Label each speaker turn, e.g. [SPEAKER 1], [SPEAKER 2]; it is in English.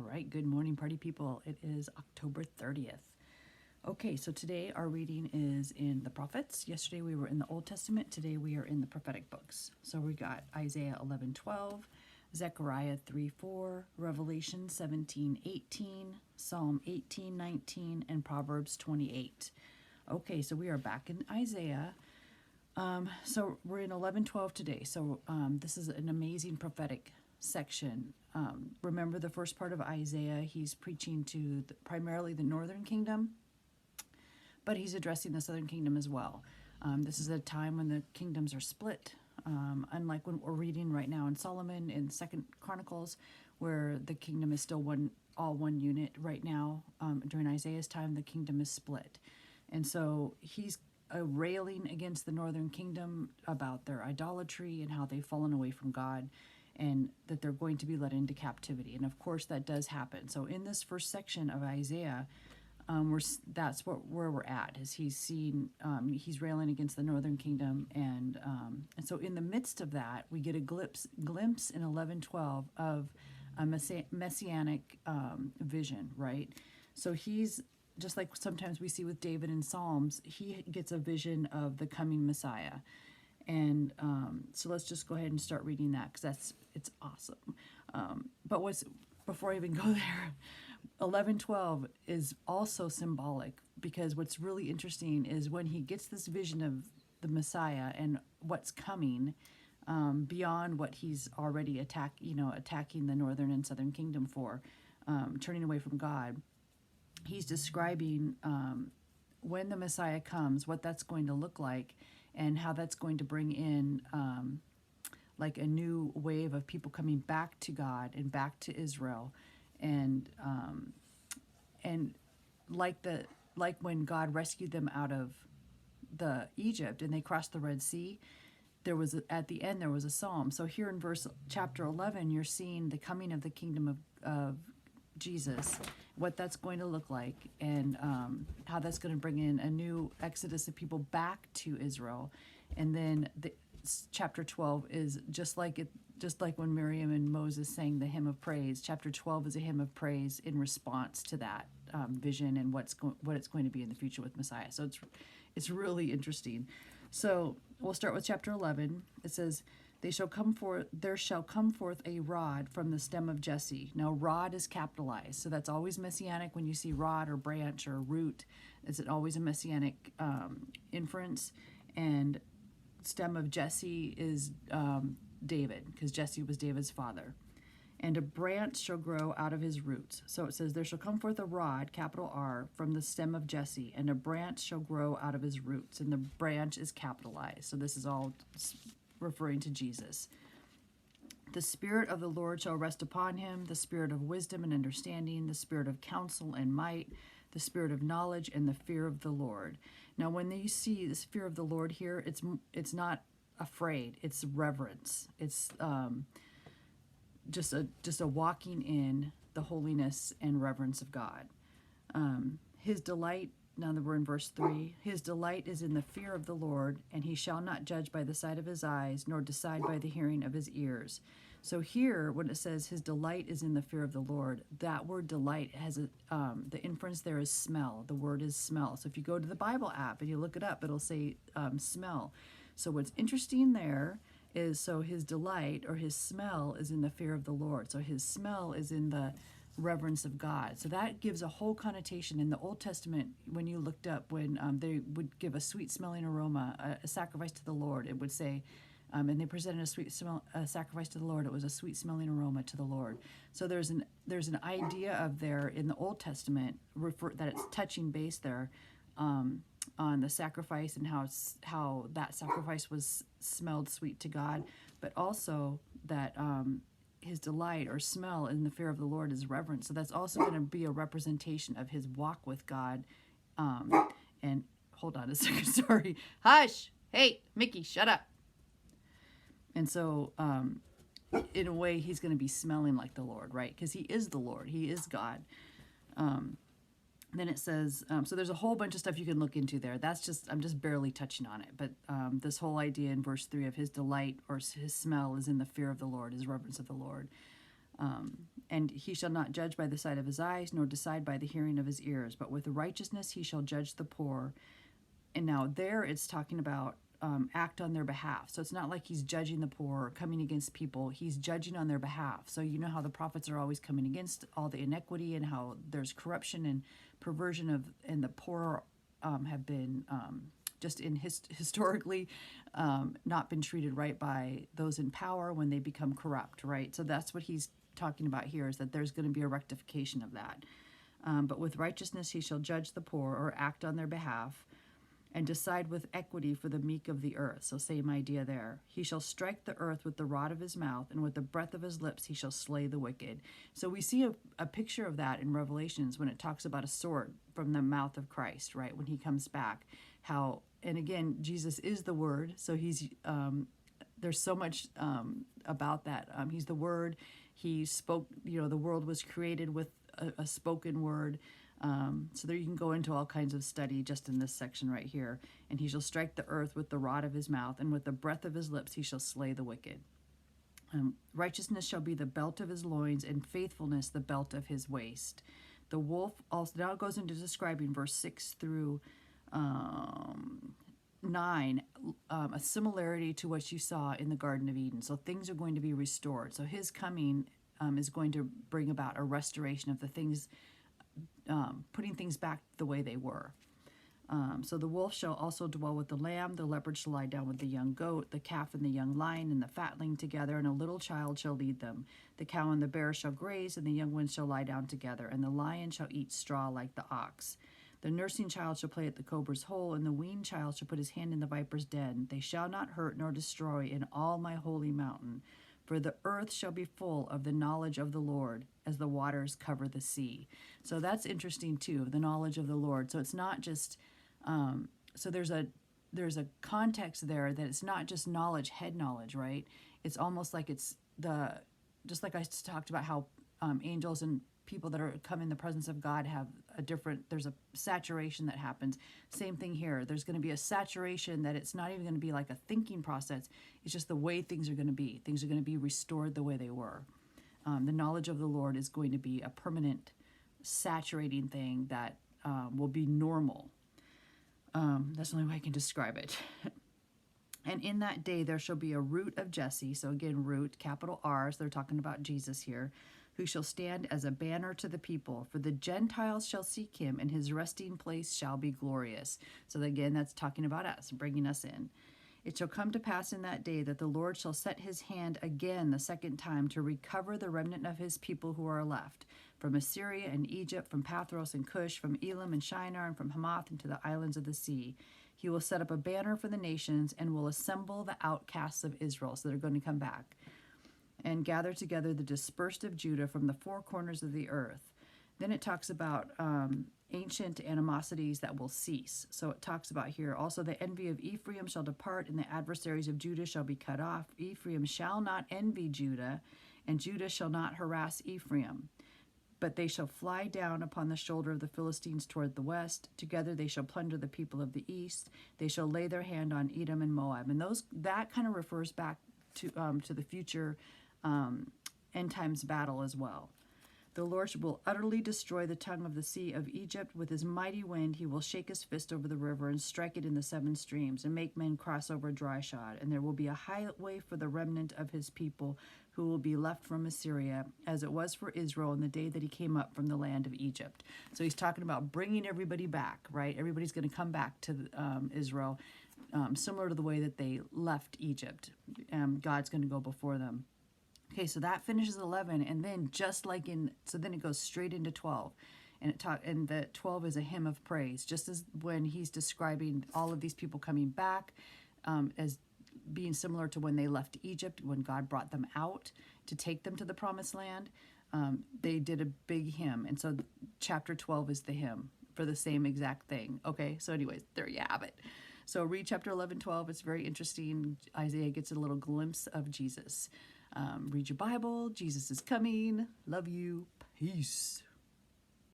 [SPEAKER 1] All right, good morning, party people. It is October 30th. Okay, so today our reading is in the prophets. Yesterday we were in the Old Testament. Today we are in the prophetic books. So we got Isaiah 11:12, Zechariah 3:4, Revelation 17:18, Psalm 18:19, and Proverbs 28. Okay, so we are back in Isaiah. So we're in 11:12 today. So this is an amazing prophetic section. Remember the first part of Isaiah, he's preaching to primarily the northern kingdom, but he's addressing the southern kingdom as well. This is a time when the kingdoms are split, unlike when we're reading right now in Solomon in Second Chronicles, where the kingdom is still all one unit. Right now, during Isaiah's time, the kingdom is split. And so he's railing against the northern kingdom about their idolatry and how they've fallen away from God, and that they're going to be led into captivity. And of course that does happen. So in this first section of Isaiah, that's where we're at, is he's he's railing against the northern kingdom, and so in the midst of that, we get a glimpse in 11:12 of a messianic vision, right? So he's just like sometimes we see with David in Psalms, he gets a vision of the coming Messiah. And so let's just go ahead and start reading that, because it's awesome. But before I even go there, 11:12 is also symbolic, because what's really interesting is when he gets this vision of the Messiah and what's coming, beyond what he's already attacking the northern and southern kingdom for, turning away from God. He's describing when the Messiah comes, what that's going to look like, and how that's going to bring in like a new wave of people coming back to God and back to Israel, and like when God rescued them out of the Egypt and they crossed the Red Sea, at the end there was a psalm. So here in chapter 11, you're seeing the coming of the kingdom of Jesus, what that's going to look like, and how that's going to bring in a new exodus of people back to Israel. And then chapter 12 is just like when Miriam and Moses sang the hymn of praise. Chapter 12 is a hymn of praise in response to that vision and what it's going to be in the future with Messiah. So it's really interesting. So we'll start with chapter 11. It says, there shall come forth a rod from the stem of Jesse. Now, rod is capitalized, so that's always messianic. When you see rod or branch or root, it's always a messianic inference. And stem of Jesse is David, because Jesse was David's father. And a branch shall grow out of his roots. So it says, there shall come forth a rod, capital R, from the stem of Jesse, and a branch shall grow out of his roots. And the branch is capitalized. So this is all referring to Jesus. The Spirit of the Lord shall rest upon him, the Spirit of wisdom and understanding, the Spirit of counsel and might, the Spirit of knowledge and the fear of the Lord. Now, when you see this fear of the Lord here, it's not afraid, it's reverence. It's just a walking in the holiness and reverence of God. His delight, now that we're in verse 3, his delight is in the fear of the Lord, and he shall not judge by the sight of his eyes, nor decide by the hearing of his ears. So here, when it says his delight is in the fear of the Lord, that word delight has the inference there is smell. The word is smell. So if you go to the Bible app and you look it up, it'll say smell. So what's interesting there is, so his delight or his smell is in the fear of the Lord. So his smell is in the reverence of God. So that gives a whole connotation. In the Old Testament, when you looked up, when they would give a sweet smelling aroma, a sacrifice to the Lord, it would say, and they presented a sacrifice to the Lord, it was a sweet smelling aroma to the Lord. So there's an idea of there in the Old Testament that it's touching base there on the sacrifice and how that sacrifice was smelled sweet to God, but also that his delight or smell in the fear of the Lord is reverence. So that's also going to be a representation of his walk with God. And hold on a second, sorry. Hush! Hey, Mickey, shut up. And so, in a way, he's going to be smelling like the Lord, right? Because he is the Lord. He is God. Then it says, so there's a whole bunch of stuff you can look into there. I'm just barely touching on it. But this whole idea in verse 3 of his delight or his smell is in the fear of the Lord, his reverence of the Lord. And he shall not judge by the sight of his eyes, nor decide by the hearing of his ears, but with righteousness he shall judge the poor. And now there it's talking about act on their behalf. So it's not like he's judging the poor or coming against people. He's judging on their behalf. So you know how the prophets are always coming against all the inequity and how there's corruption and perversion of, and the poor have been just in historically not been treated right by those in power when they become corrupt, right? So that's what he's talking about here, is that there's going to be a rectification of that. But with righteousness he shall judge the poor, or act on their behalf, and decide with equity for the meek of the earth. So same idea there. He shall strike the earth with the rod of his mouth, and with the breath of his lips he shall slay the wicked. So we see a picture of that in Revelations when it talks about a sword from the mouth of Christ, right? When he comes back, how, and again, Jesus is the Word, so he's there's so much about that. He's the Word. He spoke, the world was created with a spoken word. So there you can go into all kinds of study just in this section right here. And he shall strike the earth with the rod of his mouth, and with the breath of his lips he shall slay the wicked. Righteousness shall be the belt of his loins, and faithfulness the belt of his waist. The wolf also, now it goes into describing verse 6 through 9, a similarity to what you saw in the Garden of Eden. So things are going to be restored. So his coming is going to bring about a restoration of the things, putting things back the way they were. So the wolf shall also dwell with the lamb, the leopard shall lie down with the young goat, the calf and the young lion and the fatling together, and a little child shall lead them. The cow and the bear shall graze, and the young ones shall lie down together, and the lion shall eat straw like the ox. The nursing child shall play at the cobra's hole, and the weaned child shall put his hand in the viper's den. They shall not hurt nor destroy in all my holy mountain. For the earth shall be full of the knowledge of the Lord, as the waters cover the sea. So that's interesting too, the knowledge of the Lord. So it's not just, so there's a context there that it's not just knowledge, head knowledge, right? It's almost like it's just like I talked about how angels and people that are come in the presence of God have there's a saturation that happens. Same thing here. There's going to be a saturation that it's not even going to be like a thinking process. It's just the way things are going to be. Things are going to be restored the way they were. The knowledge of the Lord is going to be a permanent saturating thing that will be normal. That's the only way I can describe it. And in that day there shall be a root of Jesse. So again, root, capital R. So they're talking about Jesus here. Who shall stand as a banner to the people. For the Gentiles shall seek him, and his resting place shall be glorious. So again, that's talking about us, bringing us in. It shall come to pass in that day that the Lord shall set his hand again the second time to recover the remnant of his people who are left, from Assyria and Egypt, from Pathros and Cush, from Elam and Shinar, and from Hamath into the islands of the sea. He will set up a banner for the nations, and will assemble the outcasts of Israel. So they're going to come back. And gather together the dispersed of Judah from the four corners of the earth. Then it talks about ancient animosities that will cease. So it talks about here, also the envy of Ephraim shall depart, and the adversaries of Judah shall be cut off. Ephraim shall not envy Judah, and Judah shall not harass Ephraim. But they shall fly down upon the shoulder of the Philistines toward the west. Together they shall plunder the people of the east. They shall lay their hand on Edom and Moab. And that kind of refers back to the future end times battle as well. The Lord will utterly destroy the tongue of the sea of Egypt. With his mighty wind he will shake his fist over the river and strike it in the seven streams, and make men cross over dry shod. And there will be a highway for the remnant of his people who will be left from Assyria, as it was for Israel in the day that he came up from the land of Egypt. So he's talking about bringing everybody back, right? Everybody's going to come back to Israel, similar to the way that they left Egypt. God's going to go before them. Okay, so that finishes 11, and then then it goes straight into 12, and the 12 is a hymn of praise, just as when he's describing all of these people coming back, as being similar to when they left Egypt, when God brought them out to take them to the promised land. They did a big hymn, and so chapter 12 is the hymn for the same exact thing. Okay, so anyways, there you have it. So read chapter 11, 12. It's very interesting. Isaiah gets a little glimpse of Jesus. Read your Bible. Jesus is coming. Love you. Peace.